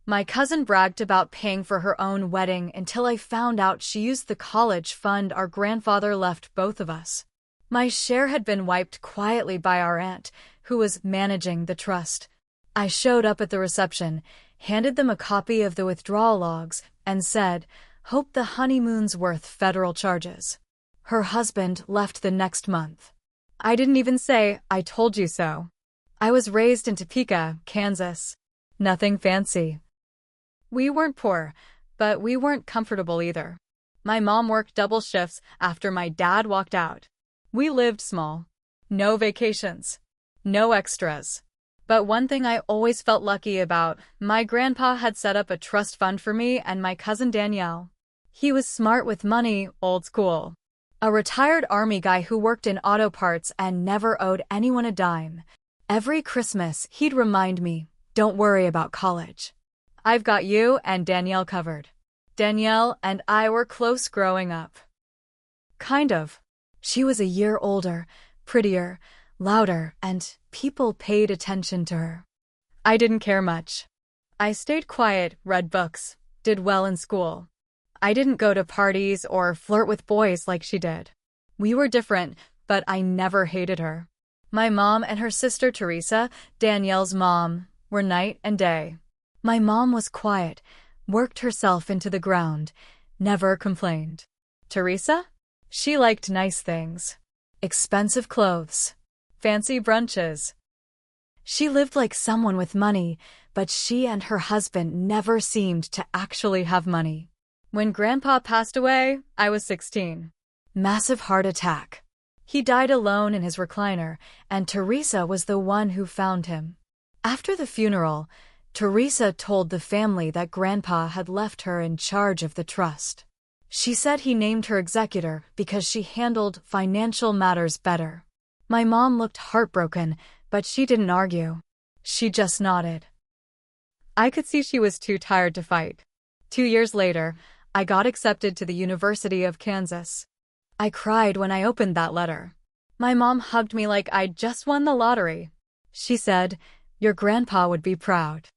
My cousin bragged about paying for her own wedding until I found out she used the college fund our grandfather left both of us. My share had been wiped quietly by our aunt, who was managing the trust. I showed up at the reception, handed them a copy of the withdrawal logs, and said, "Hope the honeymoon's worth federal charges." Her husband left the next month. I didn't even say, "I told you so." I was raised in Topeka, Kansas. Nothing fancy. We weren't poor, but we weren't comfortable either. My mom worked double shifts after my dad walked out. We lived small. No vacations. No extras. But one thing I always felt lucky about, my grandpa had set up a trust fund for me and my cousin Danielle. He was smart with money, old school. A retired Army guy who worked in auto parts and never owed anyone a dime. Every Christmas, he'd remind me, "Don't worry about college. I've got you and Danielle covered." Danielle and I were close growing up. Kind of. She was a year older, prettier, louder, and people paid attention to her. I didn't care much. I stayed quiet, read books, did well in school. I didn't go to parties or flirt with boys like she did. We were different, but I never hated her. My mom and her sister Teresa, Danielle's mom, were night and day. My mom was quiet, worked herself into the ground, never complained. Teresa? She liked nice things. Expensive clothes. Fancy brunches. She lived like someone with money, but she and her husband never seemed to actually have money. When Grandpa passed away, I was 16. Massive heart attack. He died alone in his recliner, and Teresa was the one who found him. After the funeral, Teresa told the family that Grandpa had left her in charge of the trust. She said he named her executor because she handled financial matters better. My mom looked heartbroken, but she didn't argue. She just nodded. I could see she was too tired to fight. 2 years later, I got accepted to the University of Kansas. I cried when I opened that letter. My mom hugged me like I'd just won the lottery. She said, "Your grandpa would be proud."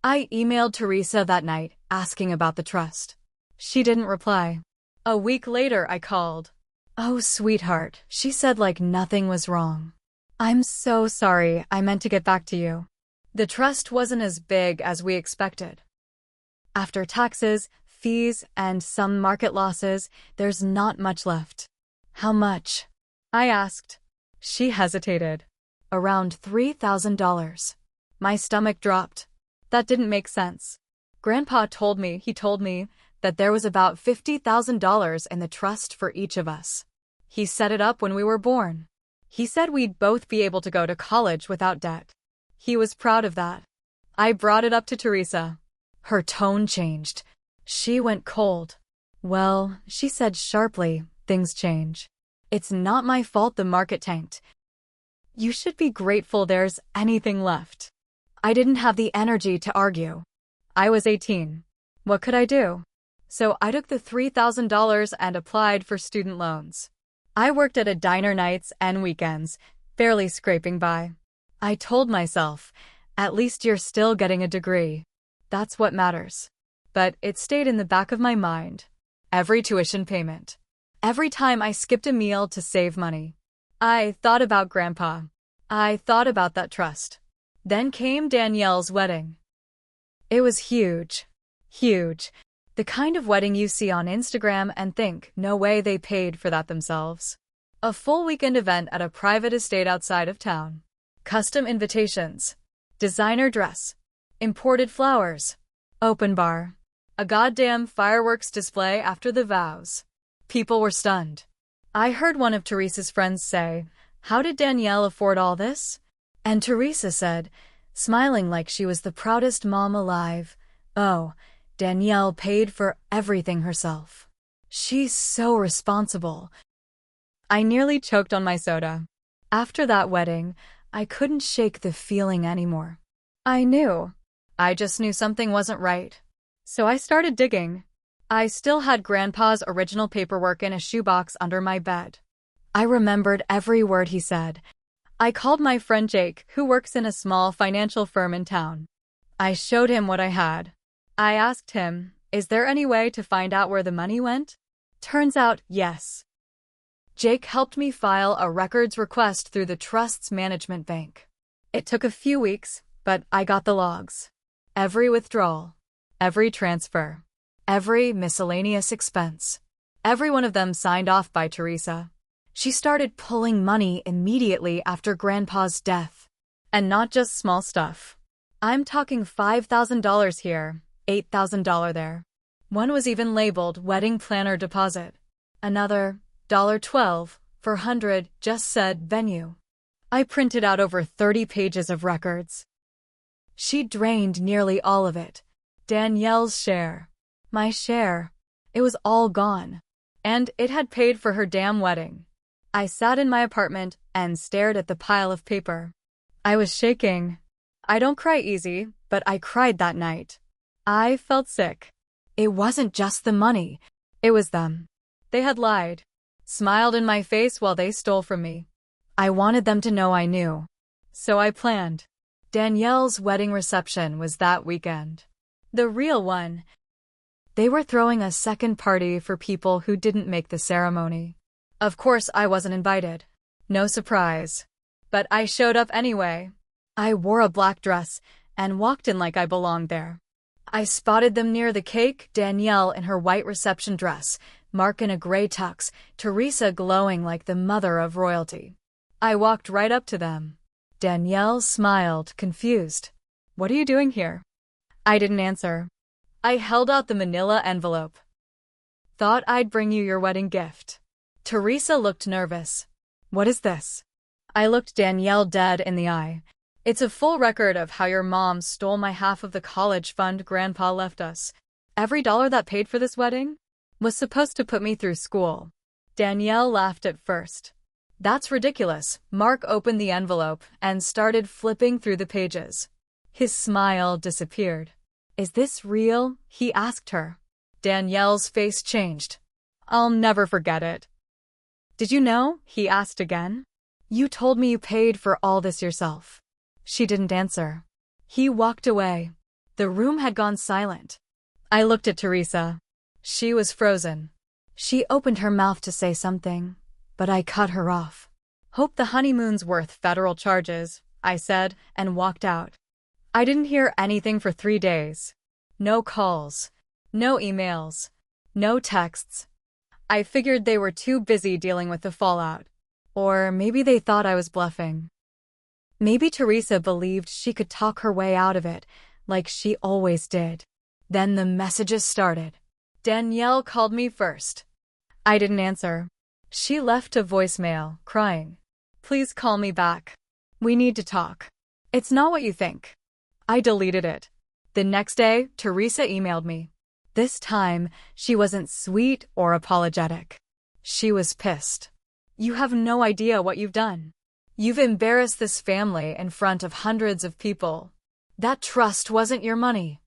I emailed Teresa that night, asking about the trust. She didn't reply. A week later, I called. "Oh, sweetheart," she said like nothing was wrong. "I'm so sorry, I meant to get back to you. The trust wasn't as big as we expected. After taxes, fees, and some market losses, there's not much left." "How much?" I asked. She hesitated. "Around $3,000. My stomach dropped. That didn't make sense. Grandpa told me that there was about $50,000 in the trust for each of us. He set it up when we were born. He said we'd both be able to go to college without debt. He was proud of that." I brought it up to Teresa. Her tone changed. She went cold. "Well," she said sharply, "things change. It's not my fault the market tanked. You should be grateful there's anything left." I didn't have the energy to argue. I was 18. What could I do? So I took the $3,000 and applied for student loans. I worked at a diner nights and weekends, barely scraping by. I told myself, at least you're still getting a degree. That's what matters. But it stayed in the back of my mind. Every tuition payment. Every time I skipped a meal to save money. I thought about Grandpa. I thought about that trust. Then came Danielle's wedding. It was huge. Huge. The kind of wedding you see on Instagram and think, no way they paid for that themselves. A full weekend event at a private estate outside of town. Custom invitations. Designer dress. Imported flowers. Open bar. A goddamn fireworks display after the vows. People were stunned. I heard one of Teresa's friends say, "How did Danielle afford all this?" And Teresa said, smiling like she was the proudest mom alive, "Oh, Danielle paid for everything herself. She's so responsible." I nearly choked on my soda. After that wedding, I couldn't shake the feeling anymore. I knew. I just knew something wasn't right. So I started digging. I still had Grandpa's original paperwork in a shoebox under my bed. I remembered every word he said. I called my friend Jake, who works in a small financial firm in town. I showed him what I had. I asked him, "Is there any way to find out where the money went?" Turns out, yes. Jake helped me file a records request through the trust's management bank. It took a few weeks, but I got the logs. Every withdrawal, every transfer, every miscellaneous expense. Every one of them signed off by Teresa. She started pulling money immediately after Grandpa's death. And not just small stuff. I'm talking $5,000 here, $8,000 there. One was even labeled wedding planner deposit. Another, $12 for 100, just said venue. I printed out over 30 pages of records. She drained nearly all of it. Danielle's share. My share. It was all gone. And it had paid for her damn wedding. I sat in my apartment and stared at the pile of paper. I was shaking. I don't cry easy, but I cried that night. I felt sick. It wasn't just the money. It was them. They had lied. Smiled in my face while they stole from me. I wanted them to know I knew. So I planned. Danielle's wedding reception was that weekend. The real one. They were throwing a second party for people who didn't make the ceremony. Of course, I wasn't invited. No surprise. But I showed up anyway. I wore a black dress and walked in like I belonged there. I spotted them near the cake, Danielle in her white reception dress, Mark in a gray tux, Teresa glowing like the mother of royalty. I walked right up to them. Danielle smiled, confused. "What are you doing here?" I didn't answer. I held out the manila envelope. "Thought I'd bring you your wedding gift." Teresa looked nervous. "What is this?" I looked Danielle dead in the eye. "It's a full record of how your mom stole my half of the college fund Grandpa left us. Every dollar that paid for this wedding was supposed to put me through school." Danielle laughed at first. "That's ridiculous." Mark opened the envelope and started flipping through the pages. His smile disappeared. "Is this real?" he asked her. Danielle's face changed. "I'll never forget it." "Did you know?" he asked again. "You told me you paid for all this yourself." She didn't answer. He walked away. The room had gone silent. I looked at Teresa. She was frozen. She opened her mouth to say something, but I cut her off. "Hope the honeymoon's worth federal charges," I said, and walked out. I didn't hear anything for 3 days. No calls. No emails. No texts. I figured they were too busy dealing with the fallout. Or maybe they thought I was bluffing. Maybe Teresa believed she could talk her way out of it, like she always did. Then the messages started. Danielle called me first. I didn't answer. She left a voicemail, crying. "Please call me back. We need to talk. It's not what you think." I deleted it. The next day, Teresa emailed me. This time, she wasn't sweet or apologetic. She was pissed. "You have no idea what you've done. You've embarrassed this family in front of hundreds of people. That trust wasn't your money.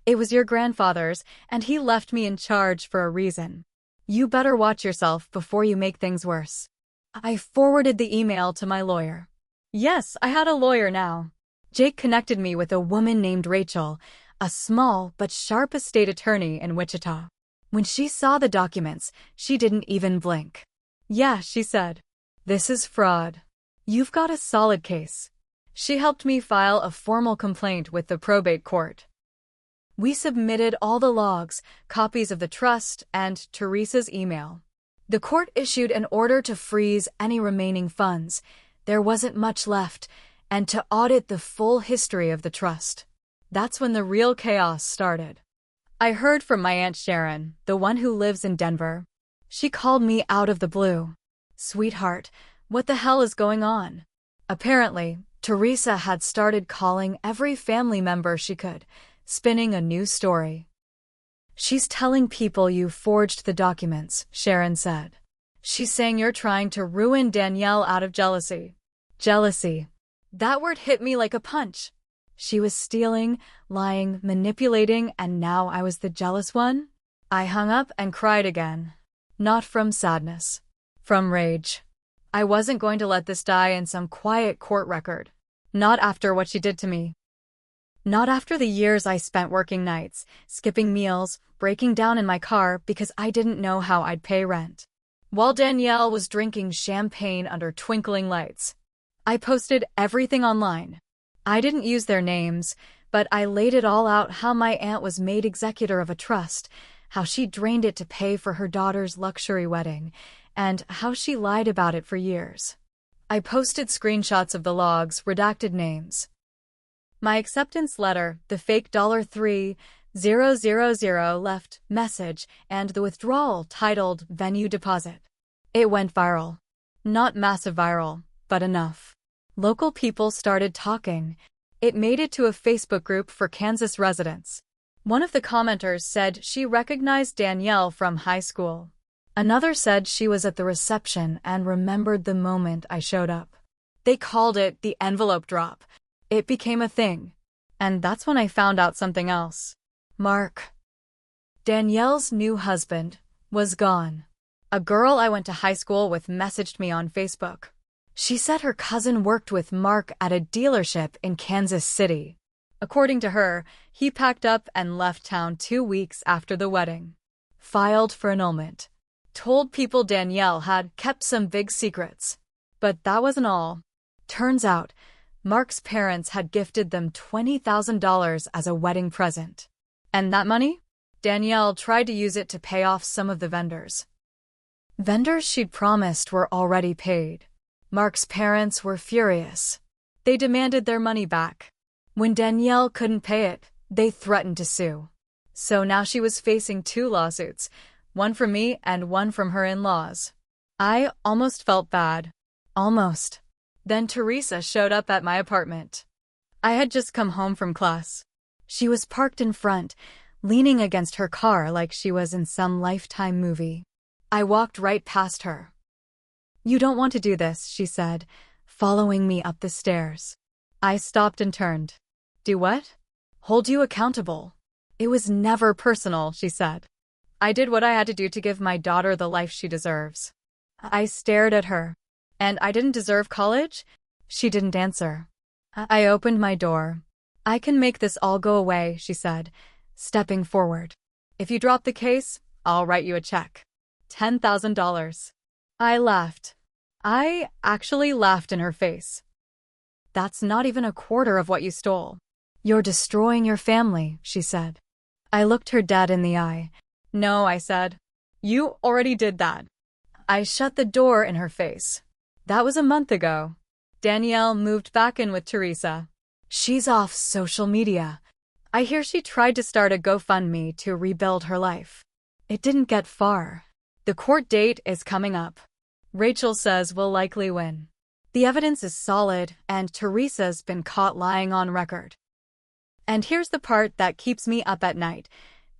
It was your grandfather's, and he left me in charge for a reason. You better watch yourself before you make things worse." I forwarded the email to my lawyer. Yes, I had a lawyer now. Jake connected me with a woman named Rachel, a small but sharp estate attorney in Wichita. When she saw the documents, she didn't even blink. "Yeah," she said. "This is fraud. You've got a solid case." She helped me file a formal complaint with the probate court. We submitted all the logs, copies of the trust, and Teresa's email. The court issued an order to freeze any remaining funds. There wasn't much left, and to audit the full history of the trust. That's when the real chaos started. I heard from my Aunt Sharon, the one who lives in Denver. She called me out of the blue. "Sweetheart, what the hell is going on?" Apparently, Teresa had started calling every family member she could, spinning a new story. "She's telling people you forged the documents," Sharon said. "She's saying you're trying to ruin Danielle out of jealousy." Jealousy. That word hit me like a punch. She was stealing, lying, manipulating, and now I was the jealous one? I hung up and cried again. Not from sadness. From rage. I wasn't going to let this die in some quiet court record. Not after what she did to me. Not after the years I spent working nights, skipping meals, breaking down in my car because I didn't know how I'd pay rent. While Danielle was drinking champagne under twinkling lights, I posted everything online. I didn't use their names, but I laid it all out: how my aunt was made executor of a trust, how she drained it to pay for her daughter's luxury wedding, and how she lied about it for years. I posted screenshots of the logs, redacted names. My acceptance letter, the fake $3,000 left message, and the withdrawal titled Venue Deposit. It went viral. Not massive viral, but enough. Local people started talking. It made it to a Facebook group for Kansas residents. One of the commenters said she recognized Danielle from high school. Another said she was at the reception and remembered the moment I showed up. They called it the envelope drop. It became a thing. And that's when I found out something else. Mark, Danielle's new husband, was gone. A girl I went to high school with messaged me on Facebook. She said her cousin worked with Mark at a dealership in Kansas City. According to her, he packed up and left town 2 weeks after the wedding. Filed for annulment. Told people Danielle had kept some big secrets. But that wasn't all. Turns out, Mark's parents had gifted them $20,000 as a wedding present. And that money? Danielle tried to use it to pay off some of the vendors. Vendors she'd promised were already paid. Mark's parents were furious. They demanded their money back. When Danielle couldn't pay it, they threatened to sue. So now she was facing 2 lawsuits, one from me and one from her in-laws. I almost felt bad. Almost. Then Teresa showed up at my apartment. I had just come home from class. She was parked in front, leaning against her car like she was in some Lifetime movie. I walked right past her. "You don't want to do this," she said, following me up the stairs. I stopped and turned. "Do what?" "Hold you accountable." "It was never personal," she said. "I did what I had to do to give my daughter the life she deserves." I stared at her. "And I didn't deserve college?" She didn't answer. I opened my door. "I can make this all go away," she said, stepping forward. "If you drop the case, I'll write you a check. $10,000. I laughed. I actually laughed in her face. "That's not even a quarter of what you stole." "You're destroying your family," she said. I looked her dead in the eye. "No," I said. "You already did that." I shut the door in her face. That was a month ago. Danielle moved back in with Teresa. She's off social media. I hear she tried to start a GoFundMe to rebuild her life. It didn't get far. The court date is coming up. Rachel says we'll likely win. The evidence is solid, and Teresa's been caught lying on record. And here's the part that keeps me up at night.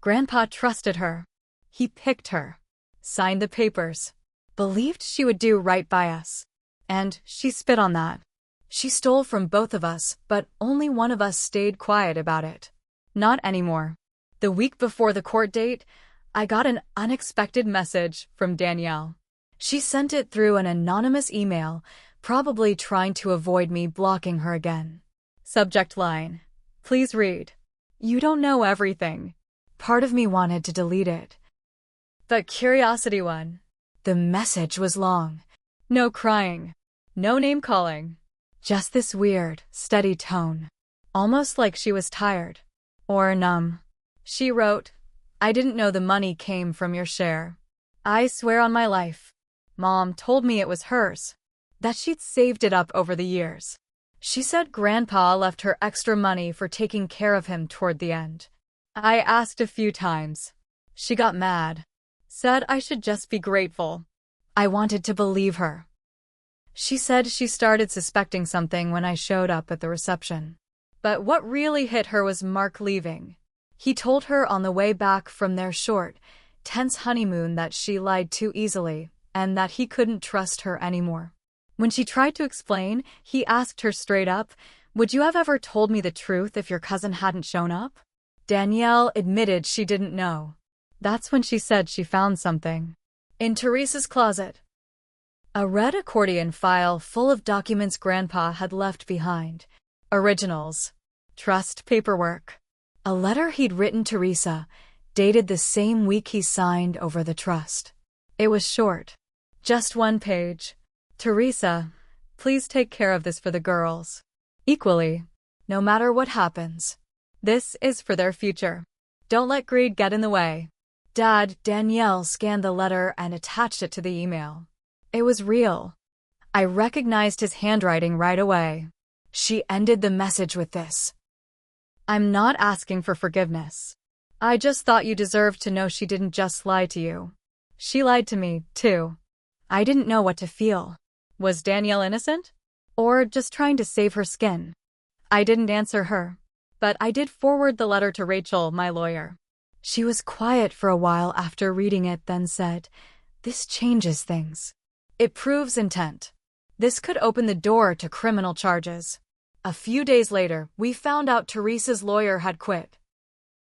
Grandpa trusted her. He picked her. Signed the papers. Believed she would do right by us. And she spit on that. She stole from both of us, but only one of us stayed quiet about it. Not anymore. The week before the court date, I got an unexpected message from Danielle. She sent it through an anonymous email, probably trying to avoid me blocking her again. Subject line: "Please read. You don't know everything." Part of me wanted to delete it. But curiosity won. The message was long. No crying. No name-calling. Just this weird, steady tone. Almost like she was tired. Or numb. She wrote, "I didn't know the money came from your share. I swear on my life. Mom told me it was hers. That she'd saved it up over the years. She said Grandpa left her extra money for taking care of him toward the end. I asked a few times. She got mad. Said I should just be grateful. I wanted to believe her. She said she started suspecting something when I showed up at the reception. But what really hit her was Mark leaving. He told her on the way back from their short, tense honeymoon that she lied too easily, and that he couldn't trust her anymore. When she tried to explain, he asked her straight up, "Would you have ever told me the truth if your cousin hadn't shown up?" Danielle admitted she didn't know. That's when she said she found something. In Teresa's closet. A red accordion file full of documents Grandpa had left behind. Originals. Trust paperwork. A letter he'd written Teresa, dated the same week he signed over the trust. It was short. Just one page. Teresa, please take care of this for the girls. Equally. No matter what happens. This is for their future. Don't let greed get in the way. Danielle scanned the letter and attached it to the email. It was real. I recognized his handwriting right away. She ended the message with this. I'm not asking for forgiveness. I just thought you deserved to know she didn't just lie to you. She lied to me, too. I didn't know what to feel. Was Danielle innocent? Or just trying to save her skin? I didn't answer her. But I did forward the letter to Rachel, my lawyer. She was quiet for a while after reading it, then said, "This changes things. It proves intent. This could open the door to criminal charges." A few days later, we found out Teresa's lawyer had quit.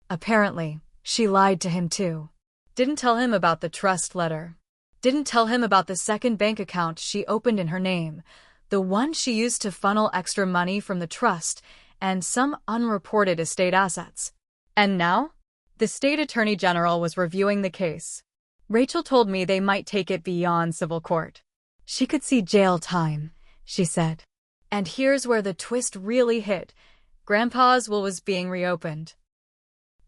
Apparently, she lied to him too. Didn't tell him about the trust letter. Didn't tell him about the second bank account she opened in her name, the one she used to funnel extra money from the trust and some unreported estate assets. And now? The state attorney general was reviewing the case. Rachel told me they might take it beyond civil court. She could see jail time, she said. And here's where the twist really hit. Grandpa's will was being reopened.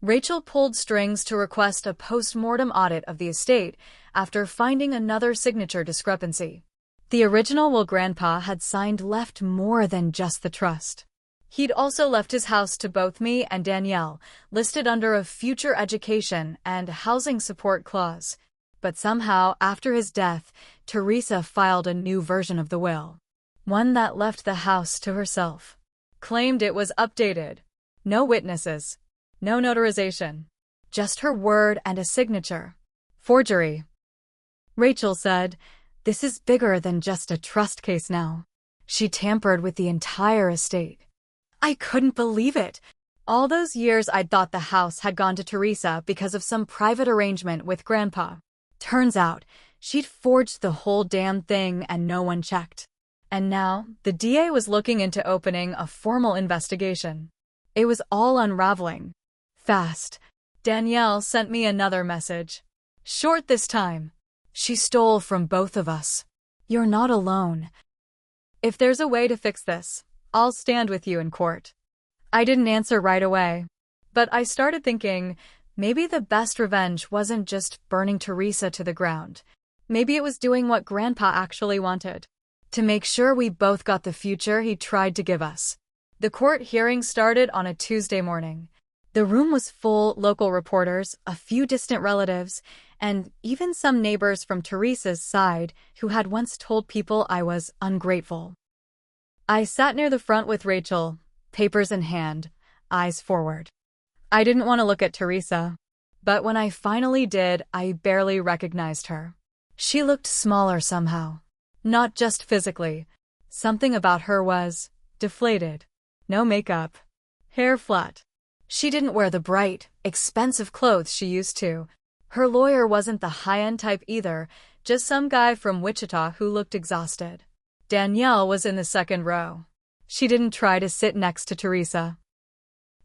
Rachel pulled strings to request a post-mortem audit of the estate after finding another signature discrepancy. The original will Grandpa had signed left more than just the trust. He'd also left his house to both me and Danielle, listed under a future education and housing support clause. But somehow, after his death, Teresa filed a new version of the will. One that left the house to herself. Claimed it was updated. No witnesses. No notarization. Just her word and a signature. Forgery. Rachel said, "This is bigger than just a trust case now. She tampered with the entire estate." I couldn't believe it. All those years I'd thought the house had gone to Teresa because of some private arrangement with Grandpa. Turns out, she'd forged the whole damn thing and no one checked. And now, the DA was looking into opening a formal investigation. It was all unraveling. Fast. Danielle sent me another message. Short this time. She stole from both of us. You're not alone. If there's a way to fix this, I'll stand with you in court. I didn't answer right away. But I started thinking, maybe the best revenge wasn't just burning Teresa to the ground. Maybe it was doing what Grandpa actually wanted. To make sure we both got the future he tried to give us. The court hearing started on a Tuesday morning. The room was full, local reporters, a few distant relatives, and even some neighbors from Teresa's side who had once told people I was ungrateful. I sat near the front with Rachel, papers in hand, eyes forward. I didn't want to look at Teresa, but when I finally did, I barely recognized her. She looked smaller somehow. Not just physically. Something about her was deflated. No makeup. Hair flat. She didn't wear the bright, expensive clothes she used to. Her lawyer wasn't the high-end type either, just some guy from Wichita who looked exhausted. Danielle was in the second row. She didn't try to sit next to Teresa.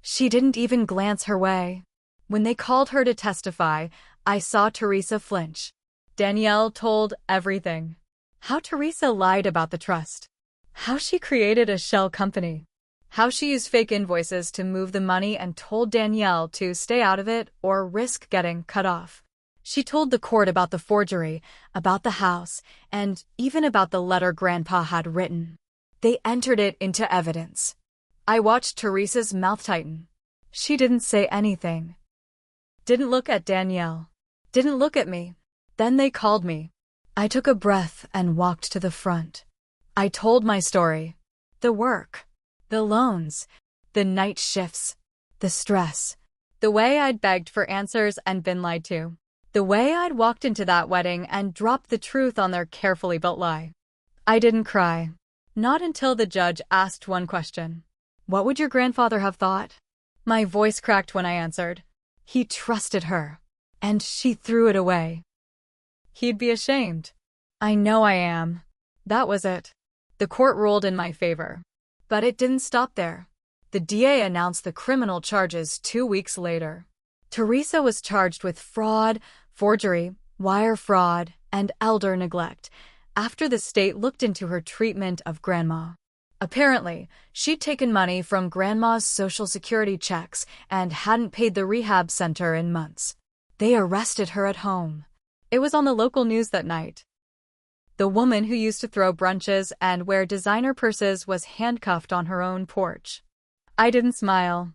She didn't even glance her way. When they called her to testify, I saw Teresa flinch. Danielle told everything. How Teresa lied about the trust. How she created a shell company. How she used fake invoices to move the money and told Danielle to stay out of it or risk getting cut off. She told the court about the forgery, about the house, and even about the letter Grandpa had written. They entered it into evidence. I watched Teresa's mouth tighten. She didn't say anything. Didn't look at Danielle. Didn't look at me. Then they called me. I took a breath and walked to the front. I told my story. The work. The loans. The night shifts. The stress. The way I'd begged for answers and been lied to. The way I'd walked into that wedding and dropped the truth on their carefully built lie. I didn't cry. Not until the judge asked one question. What would your grandfather have thought? My voice cracked when I answered. He trusted her. And she threw it away. He'd be ashamed. I know I am. That was it. The court ruled in my favor. But it didn't stop there. The DA announced the criminal charges 2 weeks later. Teresa was charged with fraud, forgery, wire fraud, and elder neglect after the state looked into her treatment of Grandma. Apparently, she'd taken money from Grandma's Social Security checks and hadn't paid the rehab center in months. They arrested her at home. It was on the local news that night. The woman who used to throw brunches and wear designer purses was handcuffed on her own porch. I didn't smile.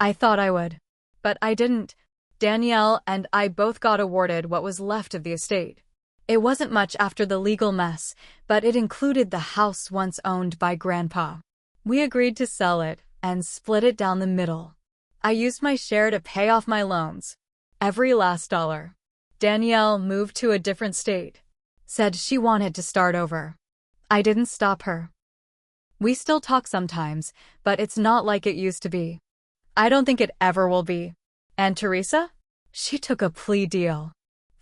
I thought I would. But I didn't. Danielle and I both got awarded what was left of the estate. It wasn't much after the legal mess, but it included the house once owned by Grandpa. We agreed to sell it and split it down the middle. I used my share to pay off my loans. Every last dollar. Danielle moved to a different state. Said she wanted to start over. I didn't stop her. We still talk sometimes, but it's not like it used to be. I don't think it ever will be. And Teresa? She took a plea deal.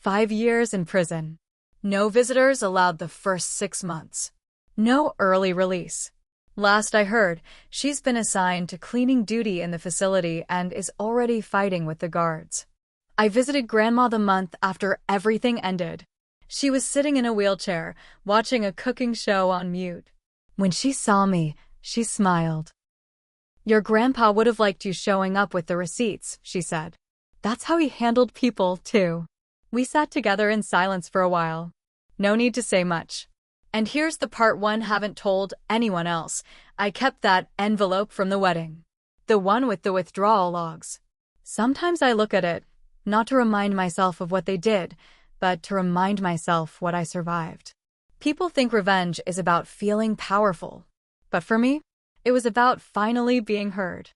5 years in prison. No visitors allowed the first 6 months. No early release. Last I heard, she's been assigned to cleaning duty in the facility and is already fighting with the guards. I visited Grandma the month after everything ended. She was sitting in a wheelchair, watching a cooking show on mute. When she saw me, she smiled. Your grandpa would have liked you showing up with the receipts, she said. That's how he handled people, too. We sat together in silence for a while. No need to say much. And here's the part one haven't told anyone else. I kept that envelope from the wedding. The one with the withdrawal logs. Sometimes I look at it, not to remind myself of what they did, but to remind myself what I survived. People think revenge is about feeling powerful. But for me, it was about finally being heard.